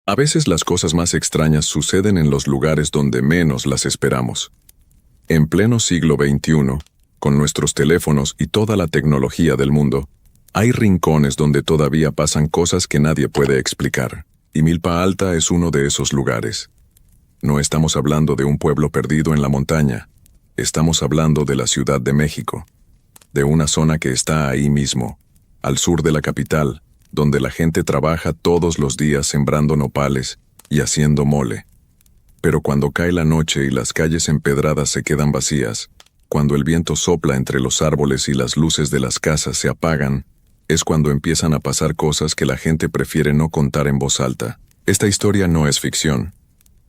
A veces las cosas más extrañas suceden en los lugares donde menos las esperamos. En pleno siglo XXI, con nuestros teléfonos y toda la tecnología del mundo, hay rincones donde todavía pasan cosas que nadie puede explicar, y Milpa Alta es uno de esos lugares. No estamos hablando de un pueblo perdido en la montaña, estamos hablando de la Ciudad de México, de una zona que está ahí mismo, al sur de la capital, donde la gente trabaja todos los días sembrando nopales y haciendo mole. Pero cuando cae la noche y las calles empedradas se quedan vacías, cuando el viento sopla entre los árboles y las luces de las casas se apagan, es cuando empiezan a pasar cosas que la gente prefiere no contar en voz alta. Esta historia no es ficción.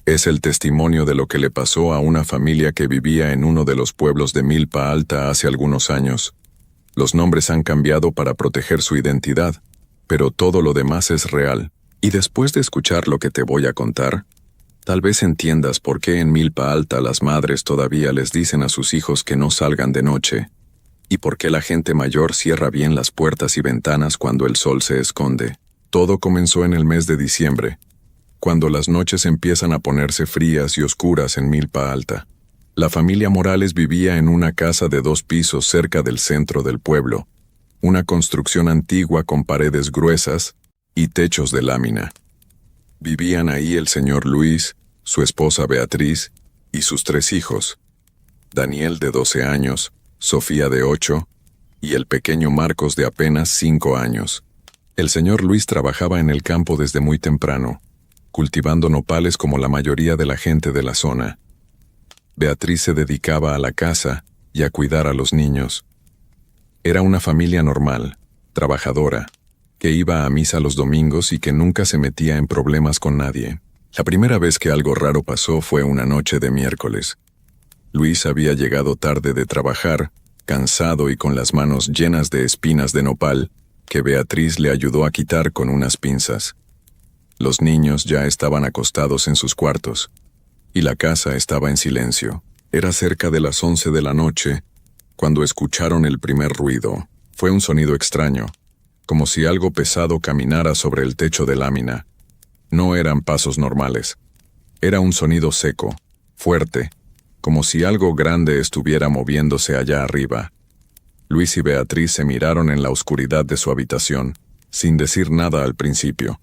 Es el testimonio de lo que le pasó a una familia que vivía en uno de los pueblos de Milpa Alta hace algunos años. Los nombres han cambiado para proteger su identidad, pero todo lo demás es real. Y después de escuchar lo que te voy a contar, tal vez entiendas por qué en Milpa Alta las madres todavía les dicen a sus hijos que no salgan de noche, y por qué la gente mayor cierra bien las puertas y ventanas cuando el sol se esconde. Todo comenzó en el mes de diciembre, cuando las noches empiezan a ponerse frías y oscuras en Milpa Alta. La familia Morales vivía en una casa de 2 pisos cerca del centro del pueblo, una construcción antigua con paredes gruesas y techos de lámina. Vivían ahí el señor Luis, su esposa Beatriz y sus 3 hijos, Daniel de 12 años, Sofía de 8 y el pequeño Marcos de apenas 5 años. El señor Luis trabajaba en el campo desde muy temprano, cultivando nopales como la mayoría de la gente de la zona. Beatriz se dedicaba a la casa y a cuidar a los niños. Era una familia normal, trabajadora, que iba a misa los domingos y que nunca se metía en problemas con nadie. La primera vez que algo raro pasó fue una noche de miércoles. Luis había llegado tarde de trabajar, cansado y con las manos llenas de espinas de nopal, que Beatriz le ayudó a quitar con unas pinzas. Los niños ya estaban acostados en sus cuartos, y la casa estaba en silencio. Era cerca de las 11 de la noche, cuando escucharon el primer ruido. Fue un sonido extraño, como si algo pesado caminara sobre el techo de lámina. No eran pasos normales. Era un sonido seco, fuerte, como si algo grande estuviera moviéndose allá arriba. Luis y Beatriz se miraron en la oscuridad de su habitación, sin decir nada al principio.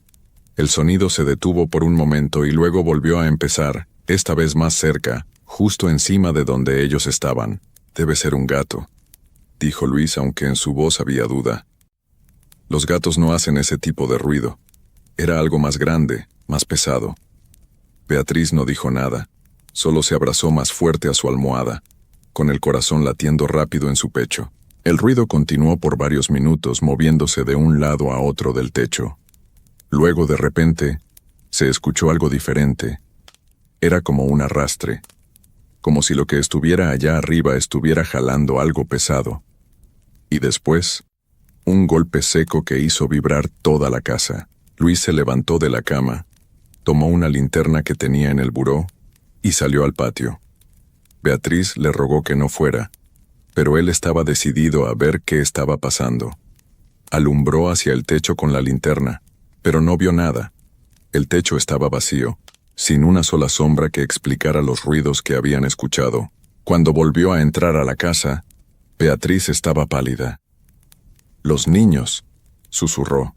El sonido se detuvo por un momento y luego volvió a empezar, esta vez más cerca, justo encima de donde ellos estaban. «Debe ser un gato», dijo Luis, aunque en su voz había duda. Los gatos no hacen ese tipo de ruido. Era algo más grande, más pesado. Beatriz no dijo nada, solo se abrazó más fuerte a su almohada, con el corazón latiendo rápido en su pecho. El ruido continuó por varios minutos, moviéndose de un lado a otro del techo. Luego, de repente, se escuchó algo diferente. Era como un arrastre, como si lo que estuviera allá arriba estuviera jalando algo pesado. Y después, un golpe seco que hizo vibrar toda la casa. Luis se levantó de la cama, tomó una linterna que tenía en el buró y salió al patio. Beatriz le rogó que no fuera, pero él estaba decidido a ver qué estaba pasando. Alumbró hacia el techo con la linterna, pero no vio nada. El techo estaba vacío, sin una sola sombra que explicara los ruidos que habían escuchado. Cuando volvió a entrar a la casa, Beatriz estaba pálida. «Los niños», susurró.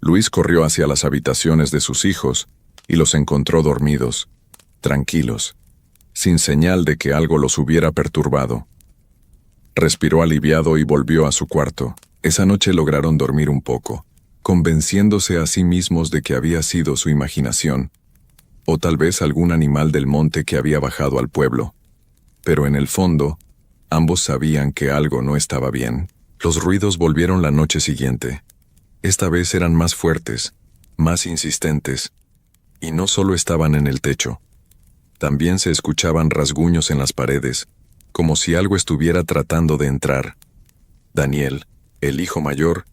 Luis corrió hacia las habitaciones de sus hijos y los encontró dormidos, tranquilos, sin señal de que algo los hubiera perturbado. Respiró aliviado y volvió a su cuarto. Esa noche lograron dormir un poco, convenciéndose a sí mismos de que había sido su imaginación, o tal vez algún animal del monte que había bajado al pueblo. Pero en el fondo, ambos sabían que algo no estaba bien. Los ruidos volvieron la noche siguiente. Esta vez eran más fuertes, más insistentes, y no solo estaban en el techo. También se escuchaban rasguños en las paredes, como si algo estuviera tratando de entrar. Daniel, el hijo mayor,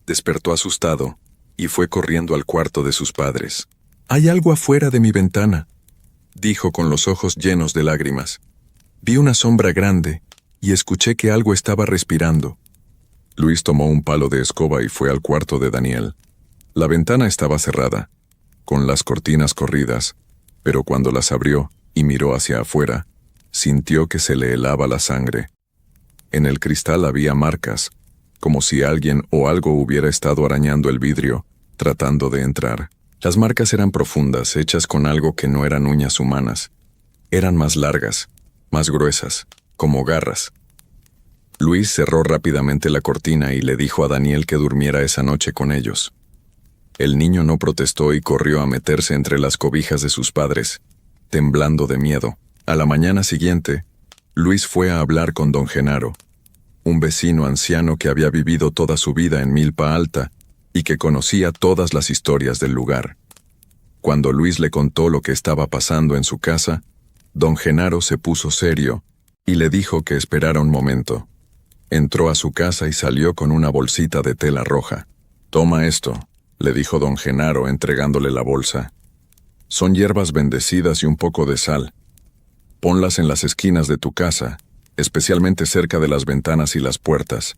despertó asustado y fue corriendo al cuarto de sus padres. «Hay algo afuera de mi ventana», dijo con los ojos llenos de lágrimas. «Vi una sombra grande y escuché que algo estaba respirando». Luis tomó un palo de escoba y fue al cuarto de Daniel. La ventana estaba cerrada, con las cortinas corridas, pero cuando las abrió y miró hacia afuera, sintió que se le helaba la sangre. En el cristal había marcas, como si alguien o algo hubiera estado arañando el vidrio, tratando de entrar. Las marcas eran profundas, hechas con algo que no eran uñas humanas. Eran más largas, más gruesas, como garras. Luis cerró rápidamente la cortina y le dijo a Daniel que durmiera esa noche con ellos. El niño no protestó y corrió a meterse entre las cobijas de sus padres, temblando de miedo. A la mañana siguiente, Luis fue a hablar con don Genaro, un vecino anciano que había vivido toda su vida en Milpa Alta y que conocía todas las historias del lugar. Cuando Luis le contó lo que estaba pasando en su casa, don Genaro se puso serio y le dijo que esperara un momento. Entró a su casa y salió con una bolsita de tela roja. «Toma esto», le dijo don Genaro entregándole la bolsa. «Son hierbas bendecidas y un poco de sal. Ponlas en las esquinas de tu casa, especialmente cerca de las ventanas y las puertas.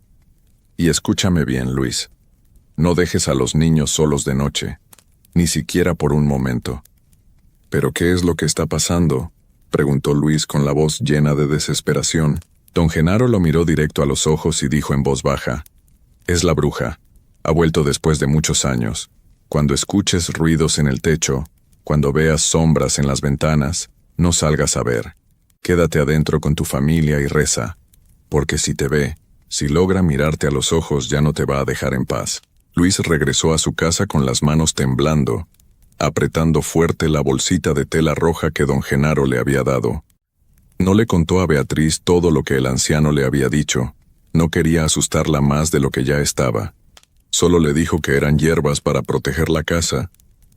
Y escúchame bien, Luis. No dejes a los niños solos de noche, ni siquiera por un momento». «¿Pero qué es lo que está pasando?», preguntó Luis con la voz llena de desesperación. Don Genaro lo miró directo a los ojos y dijo en voz baja: «Es la bruja. Ha vuelto después de muchos años. Cuando escuches ruidos en el techo, cuando veas sombras en las ventanas, no salgas a ver. Quédate adentro con tu familia y reza, porque si te ve, si logra mirarte a los ojos, ya no te va a dejar en paz». Luis regresó a su casa con las manos temblando, apretando fuerte la bolsita de tela roja que don Genaro le había dado. No le contó a Beatriz todo lo que el anciano le había dicho. No quería asustarla más de lo que ya estaba. Solo le dijo que eran hierbas para proteger la casa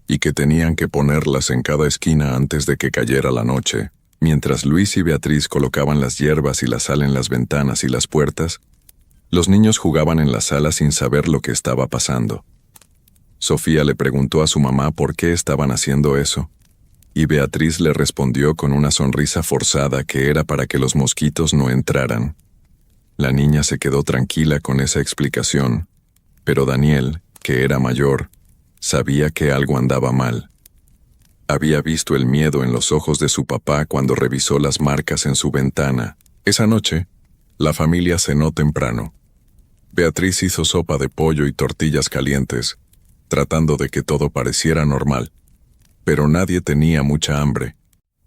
y que tenían que ponerlas en cada esquina antes de que cayera la noche. Mientras Luis y Beatriz colocaban las hierbas y la sal en las ventanas y las puertas, los niños jugaban en la sala sin saber lo que estaba pasando. Sofía le preguntó a su mamá por qué estaban haciendo eso, y Beatriz le respondió con una sonrisa forzada que era para que los mosquitos no entraran. La niña se quedó tranquila con esa explicación, pero Daniel, que era mayor, sabía que algo andaba mal. Había visto el miedo en los ojos de su papá cuando revisó las marcas en su ventana. Esa noche, la familia cenó temprano. Beatriz hizo sopa de pollo y tortillas calientes, tratando de que todo pareciera normal. Pero nadie tenía mucha hambre.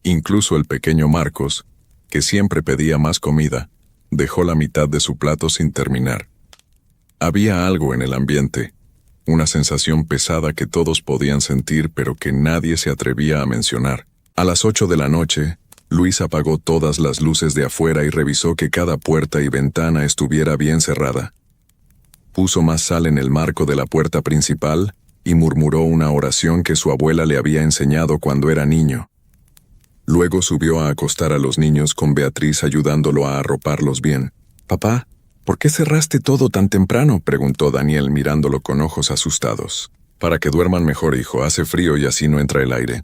Incluso el pequeño Marcos, que siempre pedía más comida, dejó la mitad de su plato sin terminar. Había algo en el ambiente, una sensación pesada que todos podían sentir pero que nadie se atrevía a mencionar. A las 8 de la noche, Luis apagó todas las luces de afuera y revisó que cada puerta y ventana estuviera bien cerrada. Puso más sal en el marco de la puerta principal y murmuró una oración que su abuela le había enseñado cuando era niño. Luego subió a acostar a los niños con Beatriz ayudándolo a arroparlos bien. «Papá, ¿por qué cerraste todo tan temprano?», preguntó Daniel mirándolo con ojos asustados. «Para que duerman mejor, hijo, hace frío y así no entra el aire»,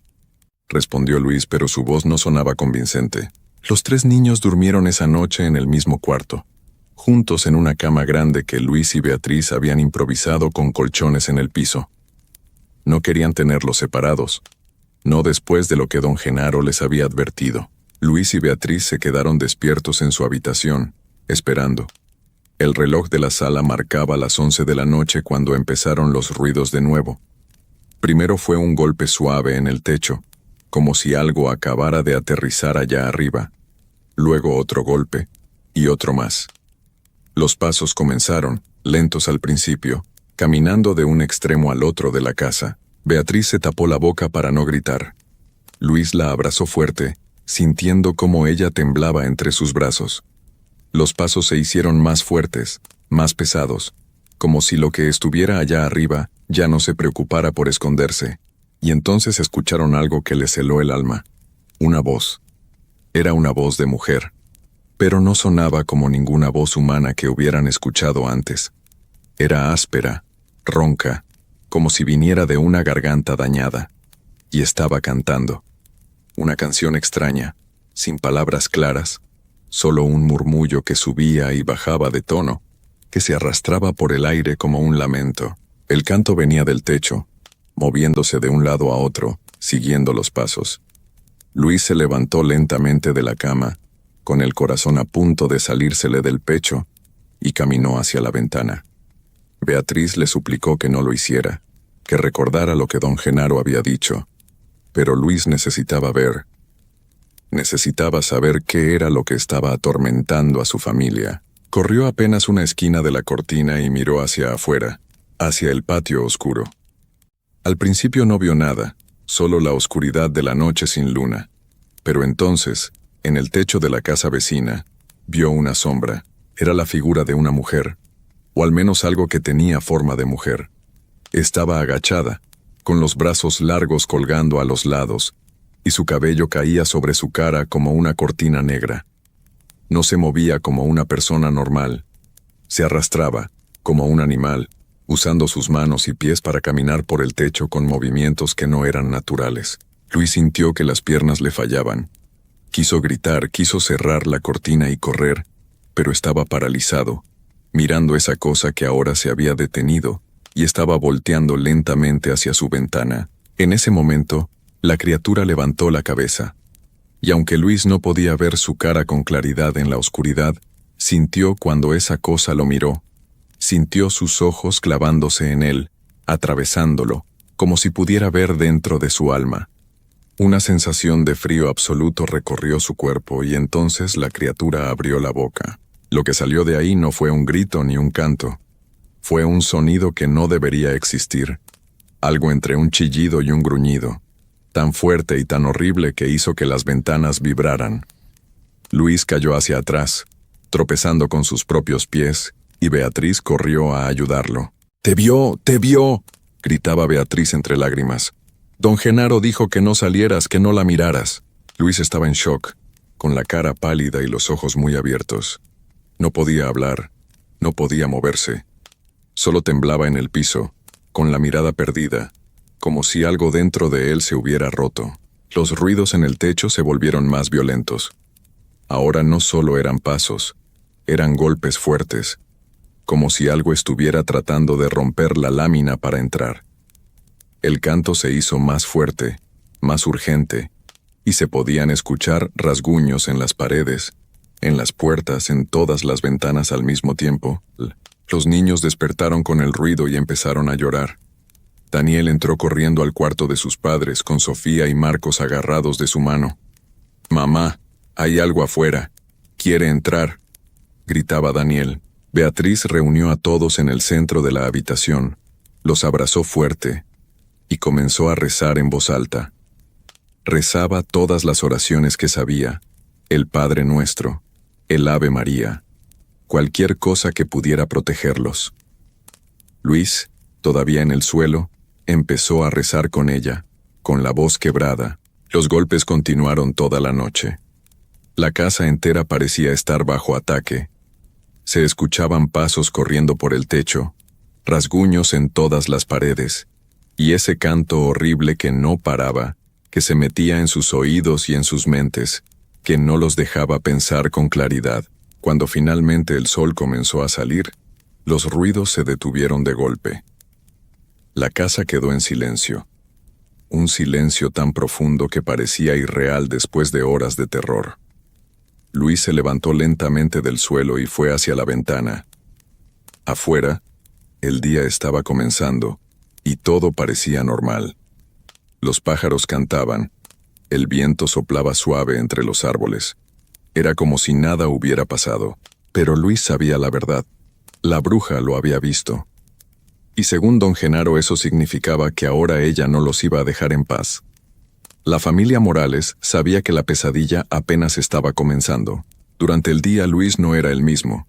respondió Luis, pero su voz no sonaba convincente. Los 3 niños durmieron esa noche en el mismo cuarto, juntos en una cama grande que Luis y Beatriz habían improvisado con colchones en el piso. No querían tenerlos separados, no después de lo que don Genaro les había advertido. Luis y Beatriz se quedaron despiertos en su habitación, esperando. El reloj de la sala marcaba las 11 de la noche cuando empezaron los ruidos de nuevo. Primero fue un golpe suave en el techo, como si algo acabara de aterrizar allá arriba. Luego otro golpe, y otro más. Los pasos comenzaron, lentos al principio, caminando de un extremo al otro de la casa. Beatriz se tapó la boca para no gritar. Luis la abrazó fuerte, sintiendo cómo ella temblaba entre sus brazos. Los pasos se hicieron más fuertes, más pesados, como si lo que estuviera allá arriba ya no se preocupara por esconderse, y entonces escucharon algo que les heló el alma. Una voz. Era una voz de mujer, pero no sonaba como ninguna voz humana que hubieran escuchado antes. Era áspera, ronca, como si viniera de una garganta dañada, y estaba cantando. Una canción extraña, sin palabras claras, solo un murmullo que subía y bajaba de tono, que se arrastraba por el aire como un lamento. El canto venía del techo, moviéndose de un lado a otro, siguiendo los pasos. Luis se levantó lentamente de la cama, con el corazón a punto de salírsele del pecho, y caminó hacia la ventana. Beatriz le suplicó que no lo hiciera, que recordara lo que don Genaro había dicho, pero Luis necesitaba ver. Necesitaba saber qué era lo que estaba atormentando a su familia. Corrió apenas una esquina de la cortina y miró hacia afuera, hacia el patio oscuro. Al principio no vio nada, solo la oscuridad de la noche sin luna. Pero entonces, en el techo de la casa vecina, vio una sombra. Era la figura de una mujer, o al menos algo que tenía forma de mujer. Estaba agachada, con los brazos largos colgando a los lados, y su cabello caía sobre su cara como una cortina negra. No se movía como una persona normal. Se arrastraba, como un animal, usando sus manos y pies para caminar por el techo con movimientos que no eran naturales. Luis sintió que las piernas le fallaban. Quiso gritar, quiso cerrar la cortina y correr, pero estaba paralizado, mirando esa cosa que ahora se había detenido y estaba volteando lentamente hacia su ventana. En ese momento, la criatura levantó la cabeza, y aunque Luis no podía ver su cara con claridad en la oscuridad, sintió cuando esa cosa lo miró. Sintió sus ojos clavándose en él, atravesándolo, como si pudiera ver dentro de su alma. Una sensación de frío absoluto recorrió su cuerpo y entonces la criatura abrió la boca. Lo que salió de ahí no fue un grito ni un canto. Fue un sonido que no debería existir. Algo entre un chillido y un gruñido, tan fuerte y tan horrible que hizo que las ventanas vibraran. Luis cayó hacia atrás, tropezando con sus propios pies, y Beatriz corrió a ayudarlo. ¡Te vio! ¡Te vio!, gritaba Beatriz entre lágrimas. Don Genaro dijo que no salieras, que no la miraras. Luis estaba en shock, con la cara pálida y los ojos muy abiertos. No podía hablar, no podía moverse. Solo temblaba en el piso, con la mirada perdida, como si algo dentro de él se hubiera roto. Los ruidos en el techo se volvieron más violentos. Ahora no solo eran pasos, eran golpes fuertes, como si algo estuviera tratando de romper la lámina para entrar. El canto se hizo más fuerte, más urgente, y se podían escuchar rasguños en las paredes, en las puertas, en todas las ventanas al mismo tiempo. Los niños despertaron con el ruido y empezaron a llorar. Daniel entró corriendo al cuarto de sus padres con Sofía y Marcos agarrados de su mano. «Mamá, hay algo afuera. ¿Quiere entrar?», gritaba Daniel. Beatriz reunió a todos en el centro de la habitación, los abrazó fuerte y comenzó a rezar en voz alta. Rezaba todas las oraciones que sabía, el Padre Nuestro, el Ave María, cualquier cosa que pudiera protegerlos. Luis, todavía en el suelo, empezó a rezar con ella, con la voz quebrada. Los golpes continuaron toda la noche. La casa entera parecía estar bajo ataque. Se escuchaban pasos corriendo por el techo, rasguños en todas las paredes, y ese canto horrible que no paraba, que se metía en sus oídos y en sus mentes, que no los dejaba pensar con claridad. Cuando finalmente el sol comenzó a salir, los ruidos se detuvieron de golpe. La casa quedó en silencio. Un silencio tan profundo que parecía irreal después de horas de terror. Luis se levantó lentamente del suelo y fue hacia la ventana. Afuera, el día estaba comenzando, y todo parecía normal. Los pájaros cantaban, el viento soplaba suave entre los árboles. Era como si nada hubiera pasado. Pero Luis sabía la verdad. La bruja lo había visto. Y según don Genaro eso significaba que ahora ella no los iba a dejar en paz. La familia Morales sabía que la pesadilla apenas estaba comenzando. Durante el día Luis no era el mismo.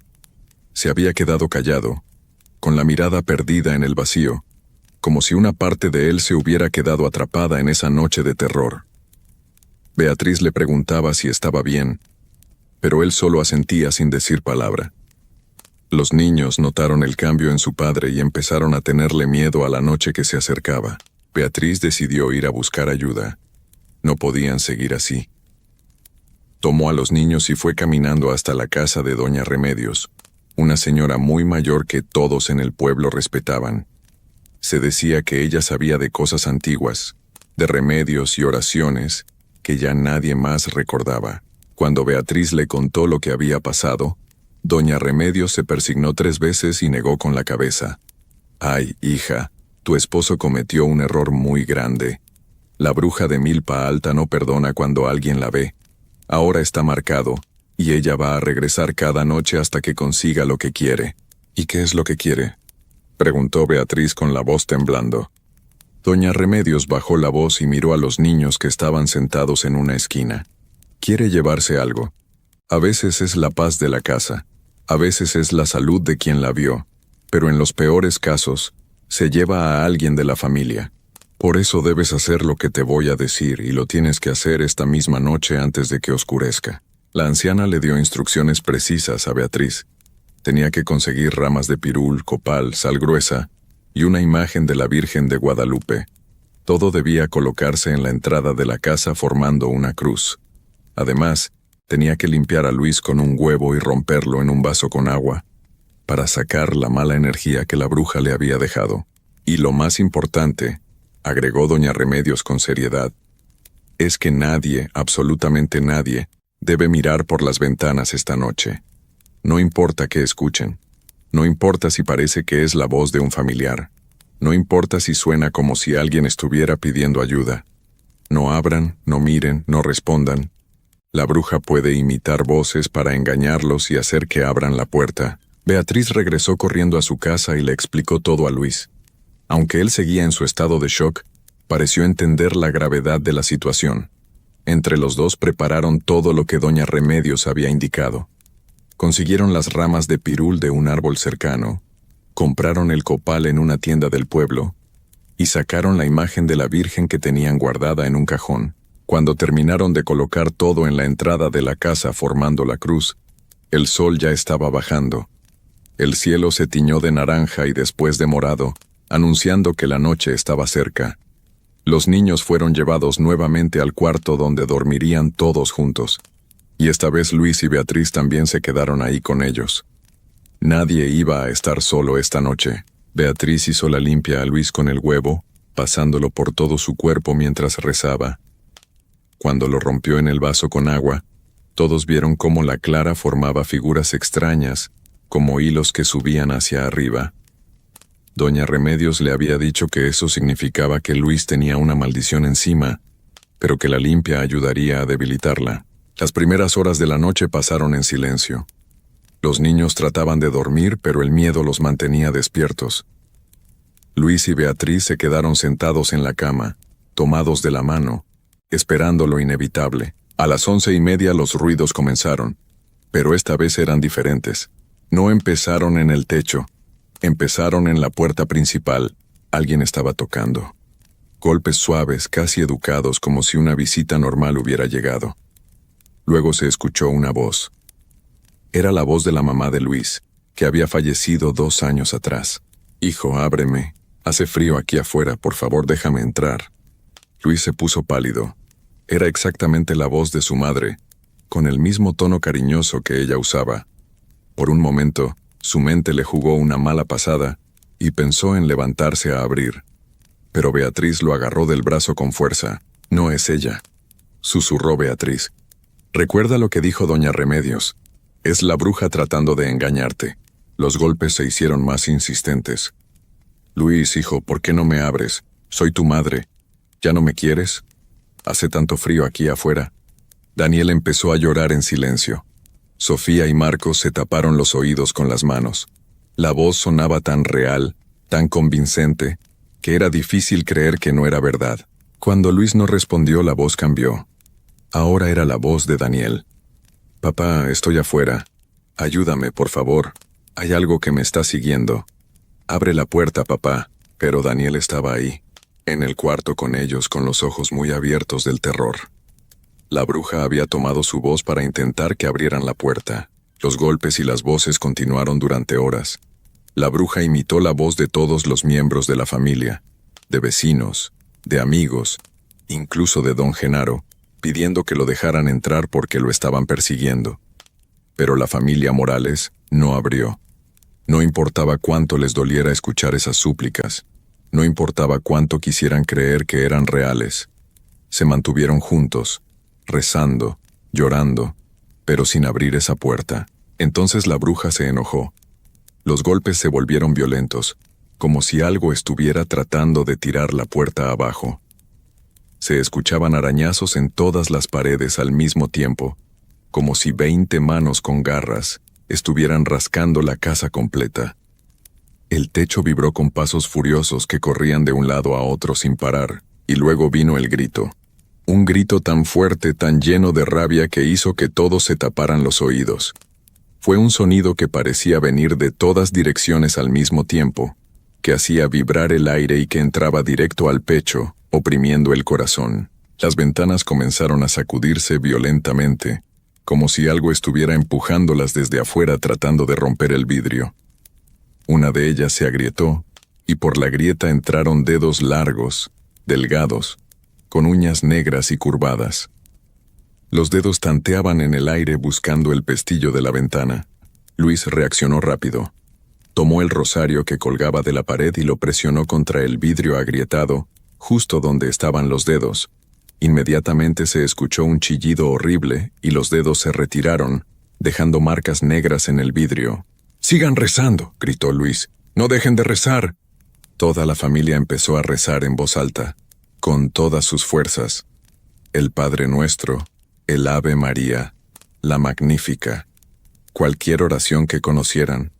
Se había quedado callado, con la mirada perdida en el vacío, como si una parte de él se hubiera quedado atrapada en esa noche de terror. Beatriz le preguntaba si estaba bien, pero él solo asentía sin decir palabra. Los niños notaron el cambio en su padre y empezaron a tenerle miedo a la noche que se acercaba. Beatriz decidió ir a buscar ayuda. No podían seguir así. Tomó a los niños y fue caminando hasta la casa de doña Remedios, una señora muy mayor que todos en el pueblo respetaban. Se decía que ella sabía de cosas antiguas, de remedios y oraciones que ya nadie más recordaba. Cuando Beatriz le contó lo que había pasado, doña Remedios se persignó 3 veces y negó con la cabeza. «Ay, hija, tu esposo cometió un error muy grande. La bruja de Milpa Alta no perdona cuando alguien la ve. Ahora está marcado, y ella va a regresar cada noche hasta que consiga lo que quiere». «¿Y qué es lo que quiere?», preguntó Beatriz con la voz temblando. Doña Remedios bajó la voz y miró a los niños que estaban sentados en una esquina. «Quiere llevarse algo. A veces es la paz de la casa, a veces es la salud de quien la vio, pero en los peores casos, se lleva a alguien de la familia. Por eso debes hacer lo que te voy a decir y lo tienes que hacer esta misma noche antes de que oscurezca». La anciana le dio instrucciones precisas a Beatriz. Tenía que conseguir ramas de pirul, copal, sal gruesa y una imagen de la Virgen de Guadalupe. Todo debía colocarse en la entrada de la casa formando una cruz. Además, tenía que limpiar a Luis con un huevo y romperlo en un vaso con agua, para sacar la mala energía que la bruja le había dejado. Y lo más importante, agregó doña Remedios con seriedad, es que nadie, absolutamente nadie, debe mirar por las ventanas esta noche. No importa qué escuchen. No importa si parece que es la voz de un familiar. No importa si suena como si alguien estuviera pidiendo ayuda. No abran, no miren, no respondan. La bruja puede imitar voces para engañarlos y hacer que abran la puerta. Beatriz regresó corriendo a su casa y le explicó todo a Luis. Aunque él seguía en su estado de shock, pareció entender la gravedad de la situación. Entre los dos prepararon todo lo que doña Remedios había indicado. Consiguieron las ramas de pirul de un árbol cercano, compraron el copal en una tienda del pueblo y sacaron la imagen de la Virgen que tenían guardada en un cajón. Cuando terminaron de colocar todo en la entrada de la casa formando la cruz, el sol ya estaba bajando. El cielo se tiñó de naranja y después de morado, anunciando que la noche estaba cerca. Los niños fueron llevados nuevamente al cuarto donde dormirían todos juntos. Y esta vez Luis y Beatriz también se quedaron ahí con ellos. Nadie iba a estar solo esta noche. Beatriz hizo la limpia a Luis con el huevo, pasándolo por todo su cuerpo mientras rezaba. Cuando lo rompió en el vaso con agua, todos vieron cómo la clara formaba figuras extrañas, como hilos que subían hacia arriba. Doña Remedios le había dicho que eso significaba que Luis tenía una maldición encima, pero que la limpia ayudaría a debilitarla. Las primeras horas de la noche pasaron en silencio. Los niños trataban de dormir, pero el miedo los mantenía despiertos. Luis y Beatriz se quedaron sentados en la cama, tomados de la mano, esperando lo inevitable. A las 11:30 los ruidos comenzaron, pero esta vez eran diferentes. No empezaron en el techo, empezaron en la puerta principal. Alguien estaba tocando. Golpes suaves, casi educados, como si una visita normal hubiera llegado. Luego se escuchó una voz. Era la voz de la mamá de Luis, que había fallecido 2 años atrás. «Hijo, ábreme. Hace frío aquí afuera, por favor déjame entrar». Luis se puso pálido. Era exactamente la voz de su madre, con el mismo tono cariñoso que ella usaba. Por un momento, su mente le jugó una mala pasada y pensó en levantarse a abrir. Pero Beatriz lo agarró del brazo con fuerza. «No es ella», susurró Beatriz. «Recuerda lo que dijo doña Remedios. Es la bruja tratando de engañarte». Los golpes se hicieron más insistentes. «Luis, hijo, ¿por qué no me abres? Soy tu madre. ¿Ya no me quieres? Hace tanto frío aquí afuera». Daniel empezó a llorar en silencio. Sofía y Marcos se taparon los oídos con las manos. La voz sonaba tan real, tan convincente, que era difícil creer que no era verdad. Cuando Luis no respondió, la voz cambió. Ahora era la voz de Daniel. «Papá, estoy afuera. Ayúdame, por favor. Hay algo que me está siguiendo. Abre la puerta, papá». Pero Daniel estaba ahí, en el cuarto con ellos, con los ojos muy abiertos del terror. La bruja había tomado su voz para intentar que abrieran la puerta. Los golpes y las voces continuaron durante horas. La bruja imitó la voz de todos los miembros de la familia, de vecinos, de amigos, incluso de don Genaro, pidiendo que lo dejaran entrar porque lo estaban persiguiendo. Pero la familia Morales no abrió. No importaba cuánto les doliera escuchar esas súplicas. No importaba cuánto quisieran creer que eran reales. Se mantuvieron juntos, rezando, llorando, pero sin abrir esa puerta. Entonces la bruja se enojó. Los golpes se volvieron violentos, como si algo estuviera tratando de tirar la puerta abajo. Se escuchaban arañazos en todas las paredes al mismo tiempo, como si 20 manos con garras estuvieran rascando la casa completa. El techo vibró con pasos furiosos que corrían de un lado a otro sin parar, y luego vino el grito. Un grito tan fuerte, tan lleno de rabia que hizo que todos se taparan los oídos. Fue un sonido que parecía venir de todas direcciones al mismo tiempo, que hacía vibrar el aire y que entraba directo al pecho, oprimiendo el corazón. Las ventanas comenzaron a sacudirse violentamente, como si algo estuviera empujándolas desde afuera tratando de romper el vidrio. Una de ellas se agrietó, y por la grieta entraron dedos largos, delgados, con uñas negras y curvadas. Los dedos tanteaban en el aire buscando el pestillo de la ventana. Luis reaccionó rápido. Tomó el rosario que colgaba de la pared y lo presionó contra el vidrio agrietado, justo donde estaban los dedos. Inmediatamente se escuchó un chillido horrible y los dedos se retiraron, dejando marcas negras en el vidrio. «¡Sigan rezando!», gritó Luis. «¡No dejen de rezar!». Toda la familia empezó a rezar en voz alta, con todas sus fuerzas. El Padre Nuestro, el Ave María, la Magnífica, cualquier oración que conocieran.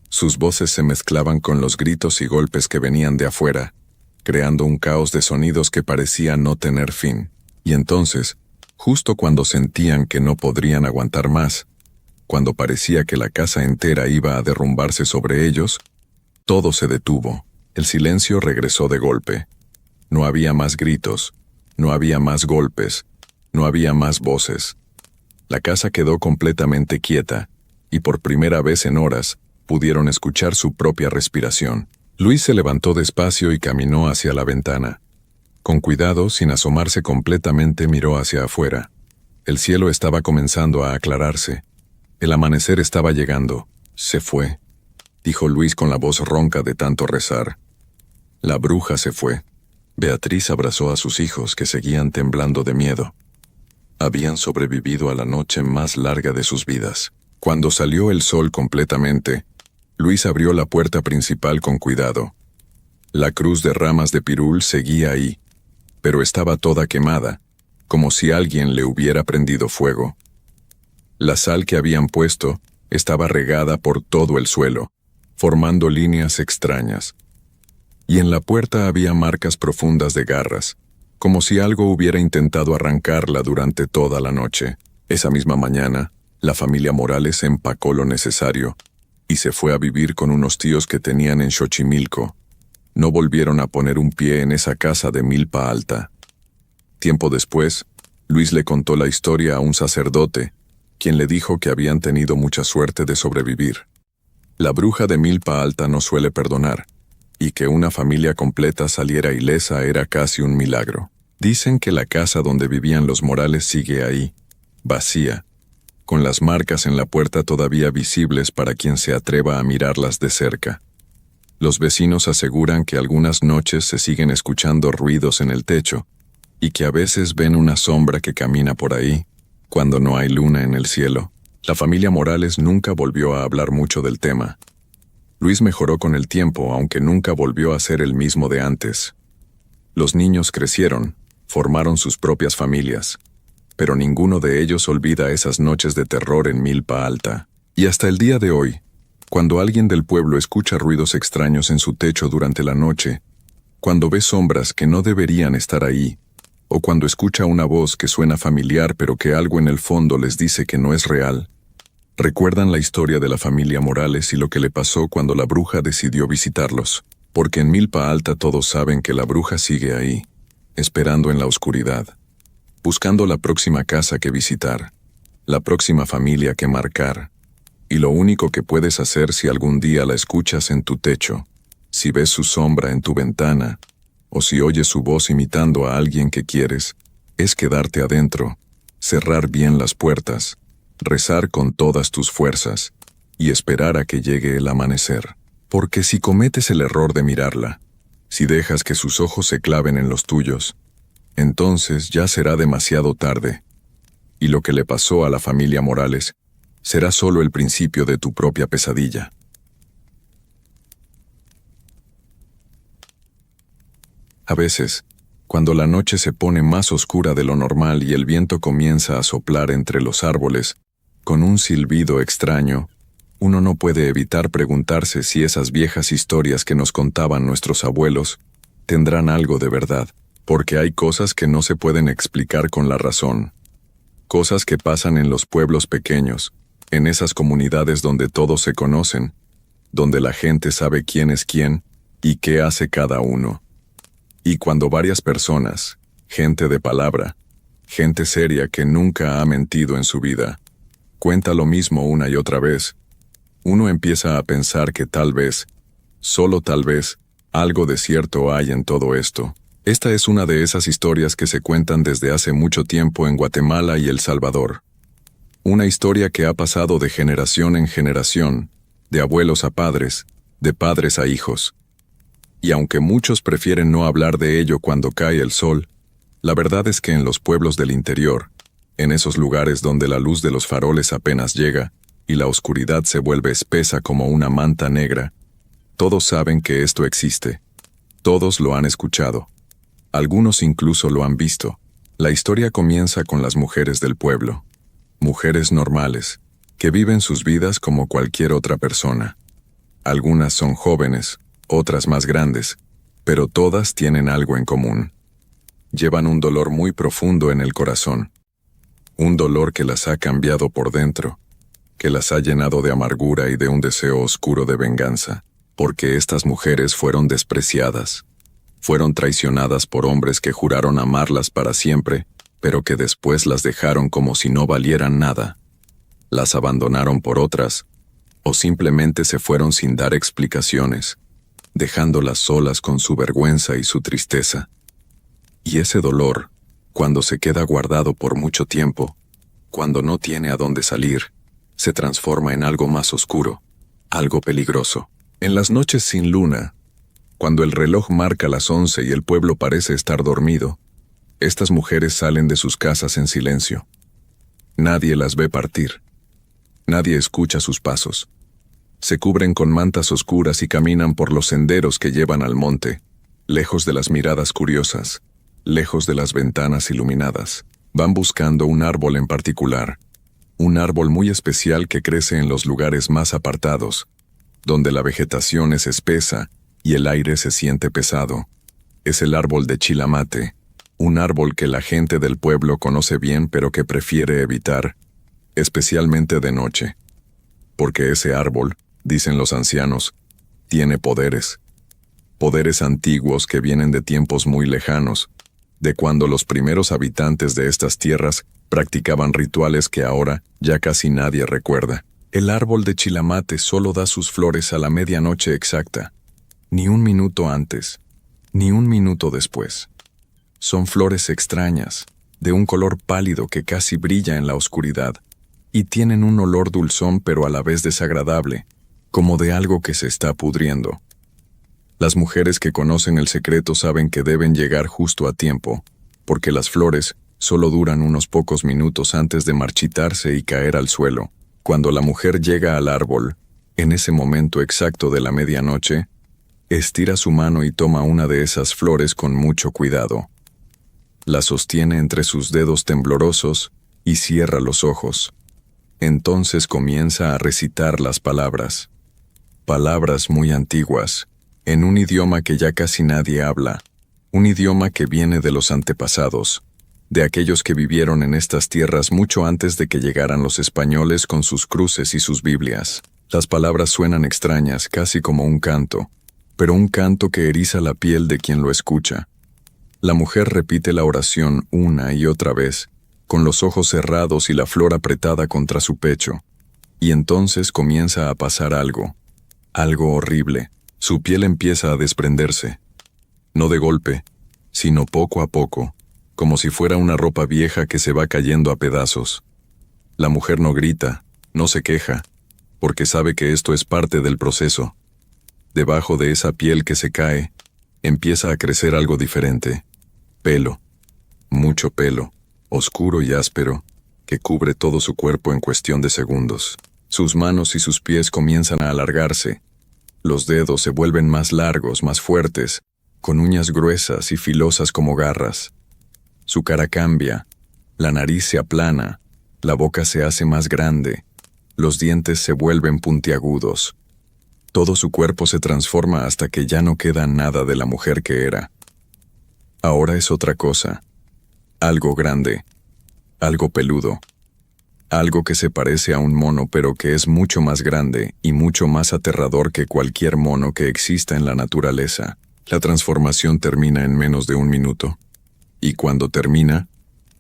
Sus voces se mezclaban con los gritos y golpes que venían de afuera, creando un caos de sonidos que parecía no tener fin. Y entonces, justo cuando sentían que no podrían aguantar más, cuando parecía que la casa entera iba a derrumbarse sobre ellos, todo se detuvo. El silencio regresó de golpe. No había más gritos, no había más golpes, no había más voces. La casa quedó completamente quieta, y por primera vez en horas, pudieron escuchar su propia respiración. Luis se levantó despacio y caminó hacia la ventana. Con cuidado, sin asomarse completamente, miró hacia afuera. El cielo estaba comenzando a aclararse. El amanecer estaba llegando. «Se fue», dijo Luis con la voz ronca de tanto rezar. La bruja se fue. Beatriz abrazó a sus hijos que seguían temblando de miedo. Habían sobrevivido a la noche más larga de sus vidas. Cuando salió el sol completamente, Luis abrió la puerta principal con cuidado. La cruz de ramas de pirul seguía ahí, pero estaba toda quemada, como si alguien le hubiera prendido fuego. La sal que habían puesto estaba regada por todo el suelo, formando líneas extrañas. Y en la puerta había marcas profundas de garras, como si algo hubiera intentado arrancarla durante toda la noche. Esa misma mañana, la familia Morales empacó lo necesario y se fue a vivir con unos tíos que tenían en Xochimilco. No volvieron a poner un pie en esa casa de Milpa Alta. Tiempo después, Luis le contó la historia a un sacerdote, quien le dijo que habían tenido mucha suerte de sobrevivir. La bruja de Milpa Alta no suele perdonar, y que una familia completa saliera ilesa era casi un milagro. Dicen que la casa donde vivían los Morales sigue ahí, vacía, con las marcas en la puerta todavía visibles para quien se atreva a mirarlas de cerca. Los vecinos aseguran que algunas noches se siguen escuchando ruidos en el techo, y que a veces ven una sombra que camina por ahí, cuando no hay luna en el cielo. La familia Morales nunca volvió a hablar mucho del tema. Luis mejoró con el tiempo, aunque nunca volvió a ser el mismo de antes. Los niños crecieron, formaron sus propias familias, pero ninguno de ellos olvida esas noches de terror en Milpa Alta. Y hasta el día de hoy, cuando alguien del pueblo escucha ruidos extraños en su techo durante la noche, cuando ve sombras que no deberían estar ahí, o cuando escucha una voz que suena familiar pero que algo en el fondo les dice que no es real, recuerdan la historia de la familia Morales y lo que le pasó cuando la bruja decidió visitarlos, porque en Milpa Alta todos saben que la bruja sigue ahí, esperando en la oscuridad, buscando la próxima casa que visitar, la próxima familia que marcar, y lo único que puedes hacer si algún día la escuchas en tu techo, si ves su sombra en tu ventana, o si oyes su voz imitando a alguien que quieres, es quedarte adentro, cerrar bien las puertas, rezar con todas tus fuerzas, y esperar a que llegue el amanecer. Porque si cometes el error de mirarla, Si dejas que sus ojos se claven en los tuyos, entonces ya será demasiado tarde. Y lo que le pasó a la familia Morales será solo el principio de tu propia pesadilla. A veces, cuando la noche se pone más oscura de lo normal y el viento comienza a soplar entre los árboles, con un silbido extraño, uno no puede evitar preguntarse si esas viejas historias que nos contaban nuestros abuelos tendrán algo de verdad, porque hay cosas que no se pueden explicar con la razón. Cosas que pasan en los pueblos pequeños, en esas comunidades donde todos se conocen, donde la gente sabe quién es quién y qué hace cada uno. Y cuando varias personas, gente de palabra, gente seria que nunca ha mentido en su vida, cuenta lo mismo una y otra vez, uno empieza a pensar que tal vez, solo tal vez, algo de cierto hay en todo esto. Esta es una de esas historias que se cuentan desde hace mucho tiempo en Guatemala y El Salvador. Una historia que ha pasado de generación en generación, de abuelos a padres, de padres a hijos. Y aunque muchos prefieren no hablar de ello cuando cae el sol, la verdad es que en los pueblos del interior, en esos lugares donde la luz de los faroles apenas llega y la oscuridad se vuelve espesa como una manta negra, todos saben que esto existe. Todos lo han escuchado. Algunos incluso lo han visto. La historia comienza con las mujeres del pueblo. Mujeres normales, que viven sus vidas como cualquier otra persona. Algunas son jóvenes, otras más grandes, pero todas tienen algo en común. Llevan un dolor muy profundo en el corazón. Un dolor que las ha cambiado por dentro, que las ha llenado de amargura y de un deseo oscuro de venganza, porque estas mujeres fueron despreciadas. Fueron traicionadas por hombres que juraron amarlas para siempre, pero que después las dejaron como si no valieran nada. Las abandonaron por otras, o simplemente se fueron sin dar explicaciones, dejándolas solas con su vergüenza y su tristeza. Y ese dolor, cuando se queda guardado por mucho tiempo, cuando no tiene a dónde salir, se transforma en algo más oscuro, algo peligroso. En las noches sin luna, cuando el reloj marca las 11 y el pueblo parece estar dormido, estas mujeres salen de sus casas en silencio. Nadie las ve partir. Nadie escucha sus pasos. Se cubren con mantas oscuras y caminan por los senderos que llevan al monte, lejos de las miradas curiosas, lejos de las ventanas iluminadas. Van buscando un árbol en particular, un árbol muy especial que crece en los lugares más apartados, donde la vegetación es espesa y el aire se siente pesado. Es el árbol de chilamate, un árbol que la gente del pueblo conoce bien pero que prefiere evitar, especialmente de noche. Porque ese árbol, dicen los ancianos, tiene poderes. Poderes antiguos que vienen de tiempos muy lejanos, de cuando los primeros habitantes de estas tierras practicaban rituales que ahora ya casi nadie recuerda. El árbol de chilamate solo da sus flores a la medianoche exacta, ni un minuto antes, ni un minuto después. Son flores extrañas, de un color pálido que casi brilla en la oscuridad, y tienen un olor dulzón pero a la vez desagradable, como de algo que se está pudriendo. Las mujeres que conocen el secreto saben que deben llegar justo a tiempo, porque las flores solo duran unos pocos minutos antes de marchitarse y caer al suelo. Cuando la mujer llega al árbol, en ese momento exacto de la medianoche, estira su mano y toma una de esas flores con mucho cuidado. La sostiene entre sus dedos temblorosos y cierra los ojos. Entonces comienza a recitar las palabras. Palabras muy antiguas, en un idioma que ya casi nadie habla, un idioma que viene de los antepasados, de aquellos que vivieron en estas tierras mucho antes de que llegaran los españoles con sus cruces y sus Biblias. Las palabras suenan extrañas, casi como un canto, pero un canto que eriza la piel de quien lo escucha. La mujer repite la oración una y otra vez, con los ojos cerrados y la flor apretada contra su pecho, y entonces comienza a pasar algo horrible. Su piel empieza a desprenderse, no de golpe, sino poco a poco, como si fuera una ropa vieja que se va cayendo a pedazos. La mujer no grita, no se queja, porque sabe que esto es parte del proceso. Debajo de esa piel que se cae, Empieza a crecer algo diferente. Pelo. Mucho pelo, oscuro y áspero, que cubre todo su cuerpo en cuestión de segundos. Sus manos y sus pies comienzan a alargarse. Los dedos se vuelven más largos, más fuertes, con uñas gruesas y filosas como garras. Su cara cambia, la nariz se aplana, la boca se hace más grande, los dientes se vuelven puntiagudos. Todo su cuerpo se transforma hasta que ya no queda nada de la mujer que era. Ahora es otra cosa. Algo grande. Algo peludo. Algo que se parece a un mono pero que es mucho más grande y mucho más aterrador que cualquier mono que exista en la naturaleza. La transformación termina en menos de 1 minuto. Y cuando termina,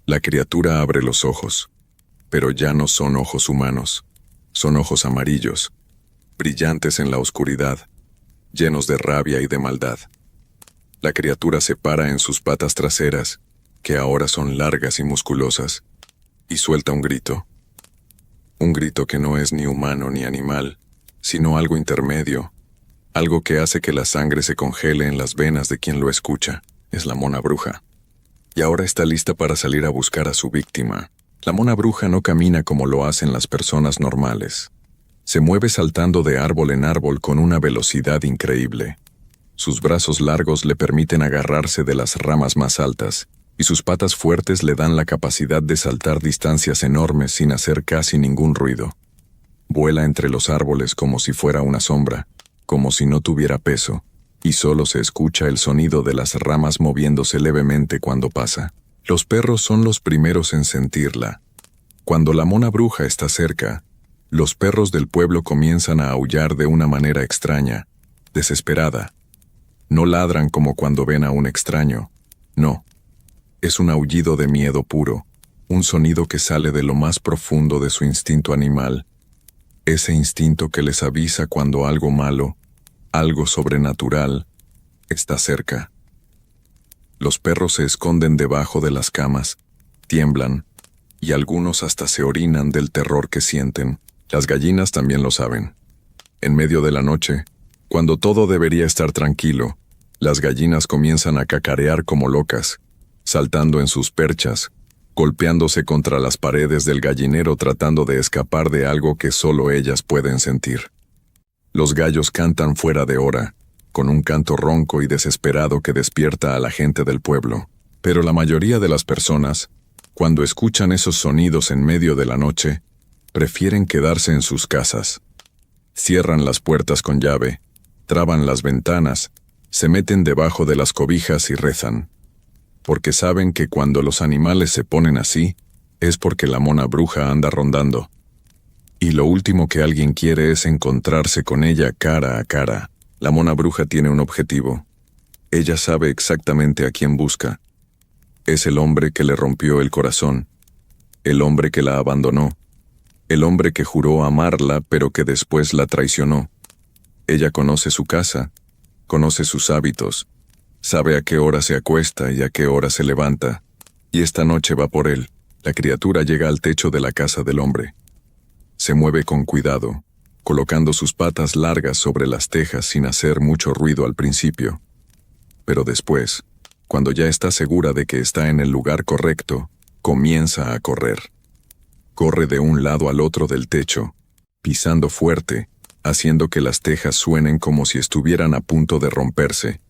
la criatura abre los ojos. Pero ya no son ojos humanos. Son ojos amarillos, brillantes en la oscuridad, llenos de rabia y de maldad. La criatura se para en sus patas traseras, que ahora son largas y musculosas, y suelta un grito. Un grito que no es ni humano ni animal, sino algo intermedio, algo que hace que la sangre se congele en las venas de quien lo escucha. Es la mona bruja. Y ahora está lista para salir a buscar a su víctima. La mona bruja no camina como lo hacen las personas normales. Se mueve saltando de árbol en árbol con una velocidad increíble. Sus brazos largos le permiten agarrarse de las ramas más altas, y sus patas fuertes le dan la capacidad de saltar distancias enormes sin hacer casi ningún ruido. Vuela entre los árboles como si fuera una sombra, como si no tuviera peso, y solo se escucha el sonido de las ramas moviéndose levemente cuando pasa. Los perros son los primeros en sentirla. Cuando la mona bruja está cerca, los perros del pueblo comienzan a aullar de una manera extraña, desesperada. No ladran como cuando ven a un extraño. No. Es un aullido de miedo puro, un sonido que sale de lo más profundo de su instinto animal. Ese instinto que les avisa cuando algo malo, algo sobrenatural, está cerca. Los perros se esconden debajo de las camas, tiemblan, y algunos hasta se orinan del terror que sienten. Las gallinas también lo saben. En medio de la noche, cuando todo debería estar tranquilo, las gallinas comienzan a cacarear como locas, saltando en sus perchas, golpeándose contra las paredes del gallinero tratando de escapar de algo que solo ellas pueden sentir. Los gallos cantan fuera de hora, con un canto ronco y desesperado que despierta a la gente del pueblo. Pero la mayoría de las personas, cuando escuchan esos sonidos en medio de la noche, prefieren quedarse en sus casas. Cierran las puertas con llave, traban las ventanas, se meten debajo de las cobijas y rezan. Porque saben que cuando los animales se ponen así, es porque la mona bruja anda rondando. Y lo último que alguien quiere es encontrarse con ella cara a cara. La mona bruja tiene un objetivo. Ella sabe exactamente a quién busca. Es el hombre que le rompió el corazón, el hombre que la abandonó, el hombre que juró amarla pero que después la traicionó. Ella conoce su casa, conoce sus hábitos, sabe a qué hora se acuesta y a qué hora se levanta, y esta noche va por él. La criatura llega al techo de la casa del hombre. Se mueve con cuidado, colocando sus patas largas sobre las tejas sin hacer mucho ruido al principio. Pero después, cuando ya está segura de que está en el lugar correcto, comienza a correr. Corre de un lado al otro del techo, pisando fuerte, haciendo que las tejas suenen como si estuvieran a punto de romperse.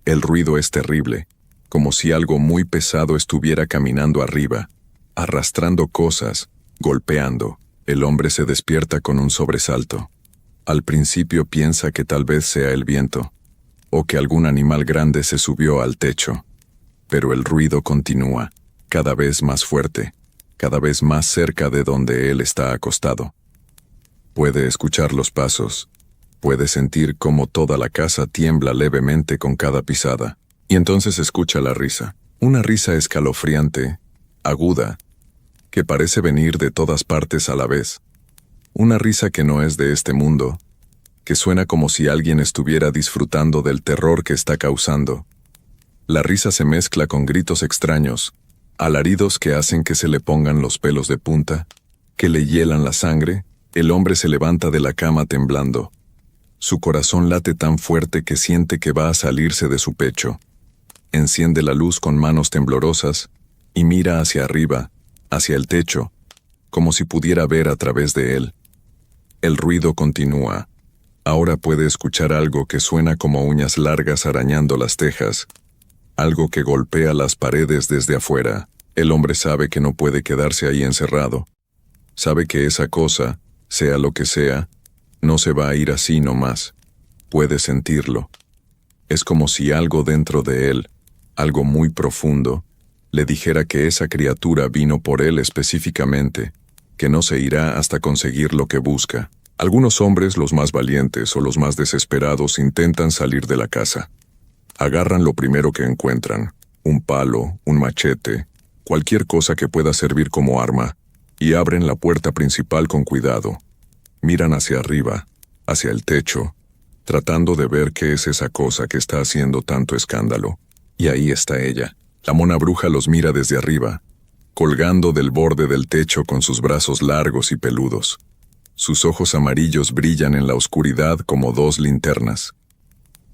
El ruido es terrible, como si algo muy pesado estuviera caminando arriba, arrastrando cosas, golpeando. El hombre se despierta con un sobresalto. Al principio piensa que tal vez sea el viento, o que algún animal grande se subió al techo. Pero el ruido continúa, cada vez más fuerte, cada vez más cerca de donde él está acostado. Puede escuchar los pasos, puede sentir cómo toda la casa tiembla levemente con cada pisada, y entonces escucha la risa. Una risa escalofriante, aguda, que parece venir de todas partes a la vez. Una risa que no es de este mundo, que suena como si alguien estuviera disfrutando del terror que está causando. La risa se mezcla con gritos extraños, alaridos que hacen que se le pongan los pelos de punta, que le hielan la sangre. El hombre se levanta de la cama temblando. Su corazón late tan fuerte que siente que va a salirse de su pecho. Enciende la luz con manos temblorosas y mira hacia arriba, hacia el techo, como si pudiera ver a través de él. El ruido continúa. Ahora puede escuchar algo que suena como uñas largas arañando las tejas, algo que golpea las paredes desde afuera. El hombre sabe que no puede quedarse ahí encerrado. Sabe que esa cosa, sea lo que sea, no se va a ir así nomás. Puede sentirlo. Es como si algo dentro de él, algo muy profundo, le dijera que esa criatura vino por él específicamente, que no se irá hasta conseguir lo que busca. Algunos hombres, los más valientes o los más desesperados, intentan salir de la casa. Agarran lo primero que encuentran, un palo, un machete, cualquier cosa que pueda servir como arma, y abren la puerta principal con cuidado. Miran hacia arriba, hacia el techo, tratando de ver qué es esa cosa que está haciendo tanto escándalo. Y ahí está ella. La mona bruja los mira desde arriba, colgando del borde del techo con sus brazos largos y peludos. Sus ojos amarillos brillan en la oscuridad como dos linternas.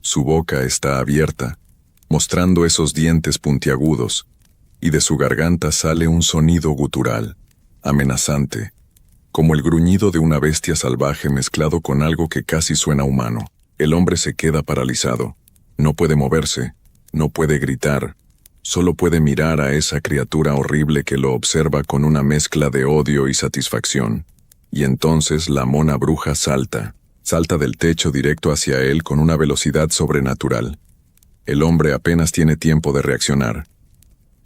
Su boca está abierta, mostrando esos dientes puntiagudos, y de su garganta sale un sonido gutural, amenazante, como el gruñido de una bestia salvaje mezclado con algo que casi suena humano. El hombre se queda paralizado. No puede moverse, no puede gritar, solo puede mirar a esa criatura horrible que lo observa con una mezcla de odio y satisfacción. Y entonces la mona bruja salta del techo directo hacia él con una velocidad sobrenatural. El hombre apenas tiene tiempo de reaccionar.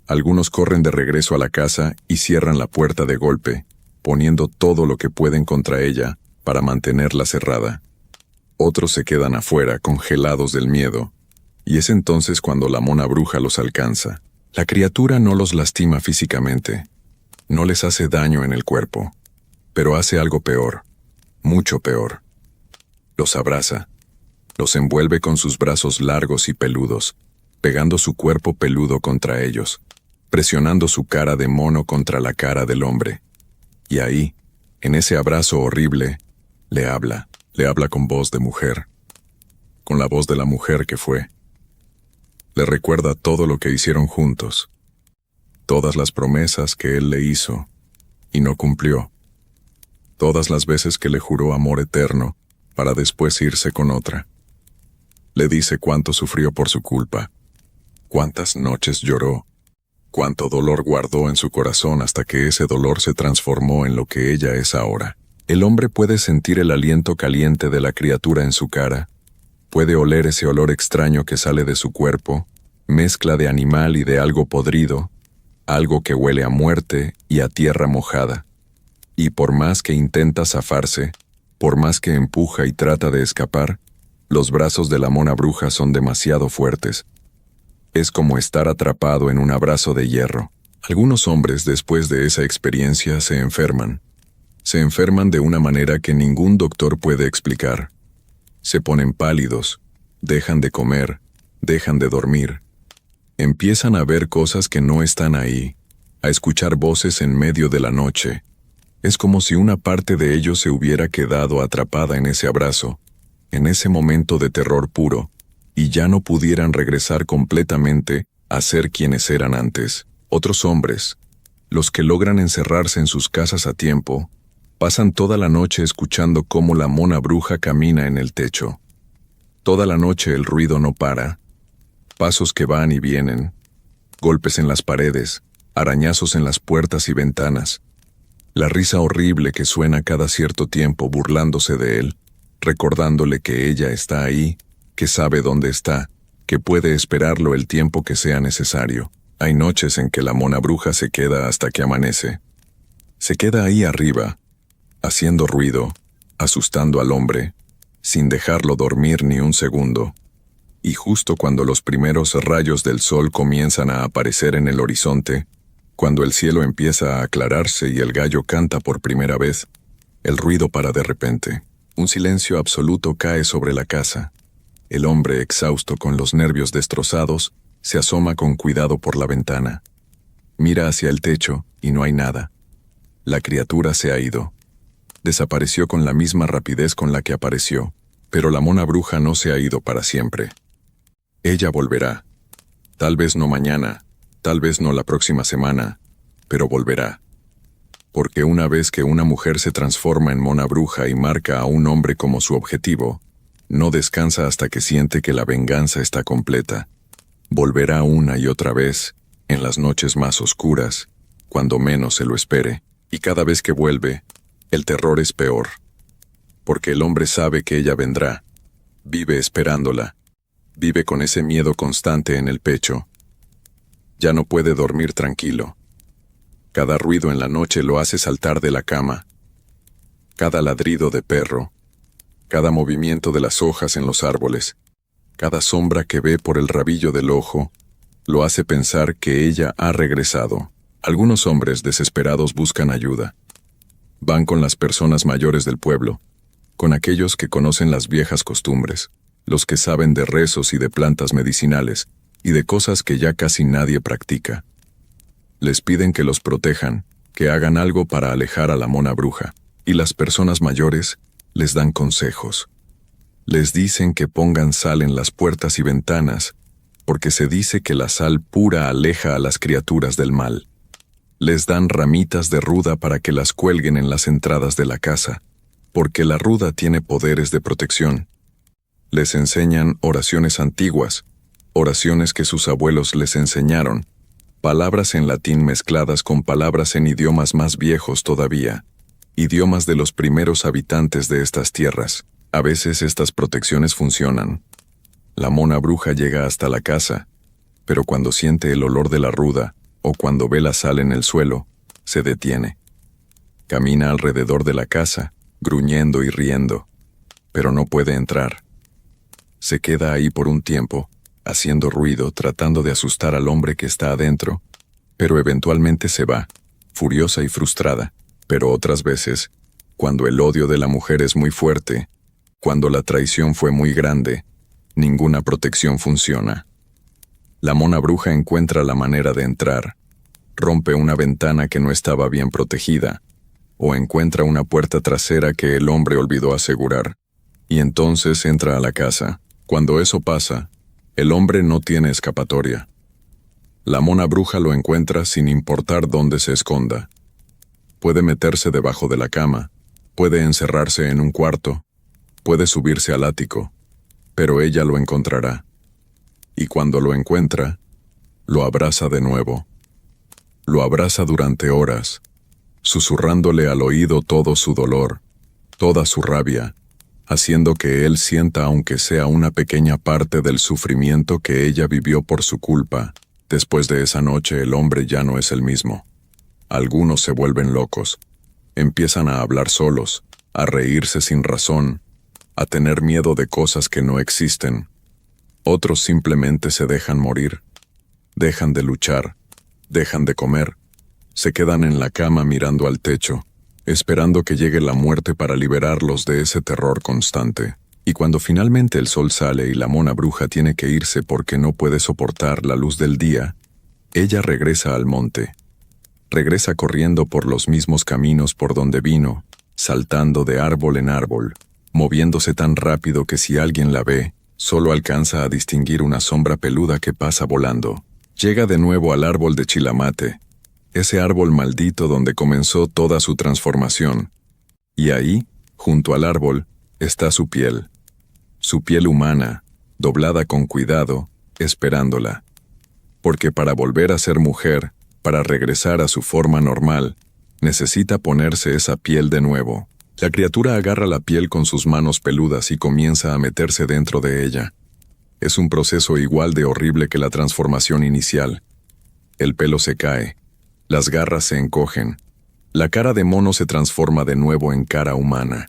Algunos corren de regreso a la casa y cierran la puerta de golpe, poniendo todo lo que pueden contra ella para mantenerla cerrada. Otros se quedan afuera, congelados del miedo, y es entonces cuando la mona bruja los alcanza. La criatura no los lastima físicamente, no les hace daño en el cuerpo, pero hace algo peor, mucho peor. Los abraza, los envuelve con sus brazos largos y peludos, pegando su cuerpo peludo contra ellos, presionando su cara de mono contra la cara del hombre. Y ahí, en ese abrazo horrible, le habla con voz de mujer, con la voz de la mujer que fue. Le recuerda todo lo que hicieron juntos, todas las promesas que él le hizo y no cumplió, todas las veces que le juró amor eterno para después irse con otra. Le dice cuánto sufrió por su culpa, cuántas noches lloró, cuánto dolor guardó en su corazón hasta que ese dolor se transformó en lo que ella es ahora. El hombre puede sentir el aliento caliente de la criatura en su cara, puede oler ese olor extraño que sale de su cuerpo, mezcla de animal y de algo podrido, algo que huele a muerte y a tierra mojada. Y por más que intenta zafarse, por más que empuja y trata de escapar, los brazos de la mona bruja son demasiado fuertes. Es como estar atrapado en un abrazo de hierro. Algunos hombres después de esa experiencia se enferman. Se enferman de una manera que ningún doctor puede explicar. Se ponen pálidos, dejan de comer, dejan de dormir. Empiezan a ver cosas que no están ahí, a escuchar voces en medio de la noche. Es como si una parte de ellos se hubiera quedado atrapada en ese abrazo, en ese momento de terror puro, y ya no pudieran regresar completamente a ser quienes eran antes. Otros hombres, los que logran encerrarse en sus casas a tiempo, pasan toda la noche escuchando cómo la mona bruja camina en el techo. Toda la noche el ruido no para, pasos que van y vienen, golpes en las paredes, arañazos en las puertas y ventanas, la risa horrible que suena cada cierto tiempo burlándose de él, recordándole que ella está ahí, que sabe dónde está, que puede esperarlo el tiempo que sea necesario. Hay noches en que la mona bruja se queda hasta que amanece. Se queda ahí arriba, haciendo ruido, asustando al hombre, sin dejarlo dormir ni un segundo. Y justo cuando los primeros rayos del sol comienzan a aparecer en el horizonte, cuando el cielo empieza a aclararse y el gallo canta por primera vez, el ruido para de repente. Un silencio absoluto cae sobre la casa. El hombre, exhausto con los nervios destrozados, se asoma con cuidado por la ventana. Mira hacia el techo y no hay nada. La criatura se ha ido. Desapareció con la misma rapidez con la que apareció. Pero la mona bruja no se ha ido para siempre. Ella volverá. Tal vez no mañana, tal vez no la próxima semana, pero volverá. Porque una vez que una mujer se transforma en mona bruja y marca a un hombre como su objetivo, no descansa hasta que siente que la venganza está completa. Volverá una y otra vez, en las noches más oscuras, cuando menos se lo espere, y cada vez que vuelve, el terror es peor. Porque el hombre sabe que ella vendrá, vive esperándola, vive con ese miedo constante en el pecho. Ya no puede dormir tranquilo. Cada ruido en la noche lo hace saltar de la cama. Cada ladrido de perro, cada movimiento de las hojas en los árboles, cada sombra que ve por el rabillo del ojo, lo hace pensar que ella ha regresado. Algunos hombres desesperados buscan ayuda. Van con las personas mayores del pueblo, con aquellos que conocen las viejas costumbres, los que saben de rezos y de plantas medicinales, y de cosas que ya casi nadie practica. Les piden que los protejan, que hagan algo para alejar a la mona bruja, y las personas mayores les dan consejos. Les dicen que pongan sal en las puertas y ventanas, porque se dice que la sal pura aleja a las criaturas del mal. Les dan ramitas de ruda para que las cuelguen en las entradas de la casa, porque la ruda tiene poderes de protección. Les enseñan oraciones antiguas, oraciones que sus abuelos les enseñaron, palabras en latín mezcladas con palabras en idiomas más viejos todavía, idiomas de los primeros habitantes de estas tierras. A veces estas protecciones funcionan. La mona bruja llega hasta la casa, pero cuando siente el olor de la ruda, o cuando ve la sal en el suelo, se detiene. Camina alrededor de la casa, gruñendo y riendo, pero no puede entrar. Se queda ahí por un tiempo, haciendo ruido, tratando de asustar al hombre que está adentro, pero eventualmente se va, furiosa y frustrada. Pero otras veces, cuando el odio de la mujer es muy fuerte, cuando la traición fue muy grande, ninguna protección funciona. La mona bruja encuentra la manera de entrar, rompe una ventana que no estaba bien protegida, o encuentra una puerta trasera que el hombre olvidó asegurar, y entonces entra a la casa. Cuando eso pasa, el hombre no tiene escapatoria. La mona bruja lo encuentra sin importar dónde se esconda. Puede meterse debajo de la cama, puede encerrarse en un cuarto, puede subirse al ático, pero ella lo encontrará. Y cuando lo encuentra, lo abraza de nuevo. Lo abraza durante horas, susurrándole al oído todo su dolor, toda su rabia, haciendo que él sienta aunque sea una pequeña parte del sufrimiento que ella vivió por su culpa. Después de esa noche el hombre ya no es el mismo. Algunos se vuelven locos, empiezan a hablar solos, a reírse sin razón, a tener miedo de cosas que no existen. Otros simplemente se dejan morir, dejan de luchar, dejan de comer, se quedan en la cama mirando al techo, esperando que llegue la muerte para liberarlos de ese terror constante. Y cuando finalmente el sol sale y la mona bruja tiene que irse porque no puede soportar la luz del día, ella regresa al monte. Regresa corriendo por los mismos caminos por donde vino, saltando de árbol en árbol, moviéndose tan rápido que si alguien la ve, solo alcanza a distinguir una sombra peluda que pasa volando. Llega de nuevo al árbol de Chilamate, ese árbol maldito donde comenzó toda su transformación. Y ahí, junto al árbol, está su piel humana, doblada con cuidado, esperándola. Porque para volver a ser mujer, para regresar a su forma normal, necesita ponerse esa piel de nuevo. La criatura agarra la piel con sus manos peludas y comienza a meterse dentro de ella. Es un proceso igual de horrible que la transformación inicial. El pelo se cae, las garras se encogen, la cara de mono se transforma de nuevo en cara humana.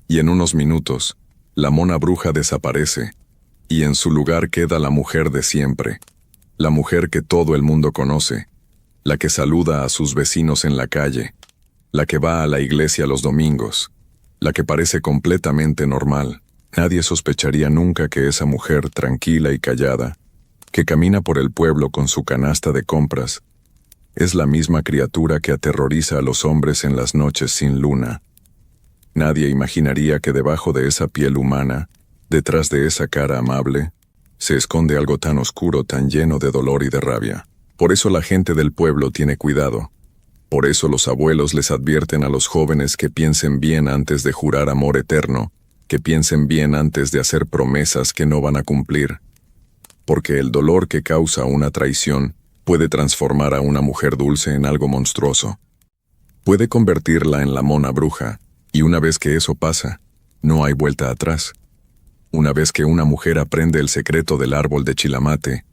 Y en unos minutos, la mona bruja desaparece, y en su lugar queda la mujer de siempre, la mujer que todo el mundo conoce, la que saluda a sus vecinos en la calle, la que va a la iglesia los domingos, la que parece completamente normal. Nadie sospecharía nunca que esa mujer tranquila y callada, que camina por el pueblo con su canasta de compras, es la misma criatura que aterroriza a los hombres en las noches sin luna. Nadie imaginaría que debajo de esa piel humana, detrás de esa cara amable, se esconde algo tan oscuro, tan lleno de dolor y de rabia. Por eso la gente del pueblo tiene cuidado. Por eso los abuelos les advierten a los jóvenes que piensen bien antes de jurar amor eterno, que piensen bien antes de hacer promesas que no van a cumplir. Porque el dolor que causa una traición puede transformar a una mujer dulce en algo monstruoso. Puede convertirla en la mona bruja, y una vez que eso pasa, no hay vuelta atrás. Una vez que una mujer aprende el secreto del árbol de Chilamate,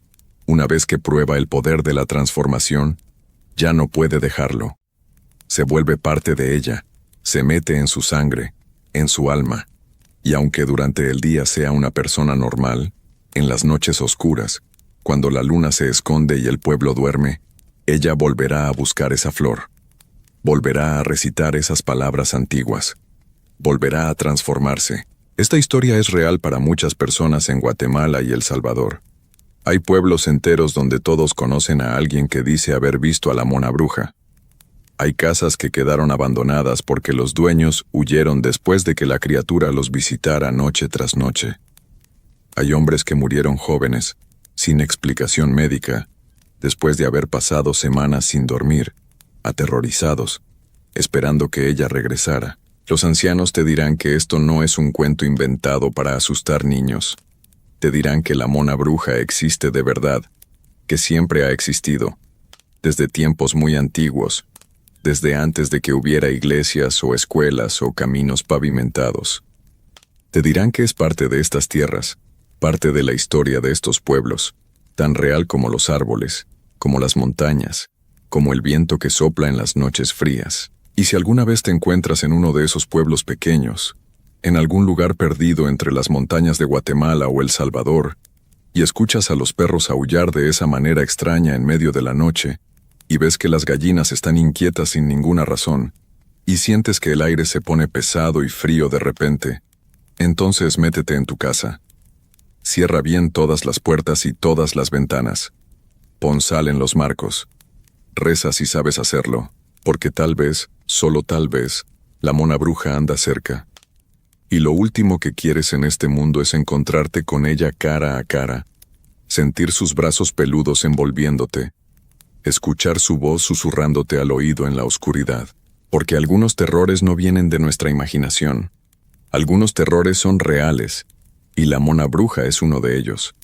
una vez que prueba el poder de la transformación, ya no puede dejarlo. Se vuelve parte de ella, se mete en su sangre, en su alma, y aunque durante el día sea una persona normal, en las noches oscuras, cuando la luna se esconde y el pueblo duerme, ella volverá a buscar esa flor. Volverá a recitar esas palabras antiguas. Volverá a transformarse. Esta historia es real para muchas personas en Guatemala y El Salvador. Hay pueblos enteros donde todos conocen a alguien que dice haber visto a la mona bruja. Hay casas que quedaron abandonadas porque los dueños huyeron después de que la criatura los visitara noche tras noche. Hay hombres que murieron jóvenes, sin explicación médica, después de haber pasado semanas sin dormir, aterrorizados, esperando que ella regresara. Los ancianos te dirán que esto no es un cuento inventado para asustar niños. Te dirán que la mona bruja existe de verdad, que siempre ha existido, desde tiempos muy antiguos, desde antes de que hubiera iglesias o escuelas o caminos pavimentados. Te dirán que es parte de estas tierras, parte de la historia de estos pueblos, tan real como los árboles, como las montañas, como el viento que sopla en las noches frías. Y si alguna vez te encuentras en uno de esos pueblos pequeños, en algún lugar perdido entre las montañas de Guatemala o El Salvador, y escuchas a los perros aullar de esa manera extraña en medio de la noche, y ves que las gallinas están inquietas sin ninguna razón, y sientes que el aire se pone pesado y frío de repente, entonces métete en tu casa. Cierra bien todas las puertas y todas las ventanas. Pon sal en los marcos. Reza si sabes hacerlo, porque tal vez, solo tal vez, la mona bruja anda cerca. Y lo último que quieres en este mundo es encontrarte con ella cara a cara, sentir sus brazos peludos envolviéndote, escuchar su voz susurrándote al oído en la oscuridad. Porque algunos terrores no vienen de nuestra imaginación. Algunos terrores son reales, y la mona bruja es uno de ellos.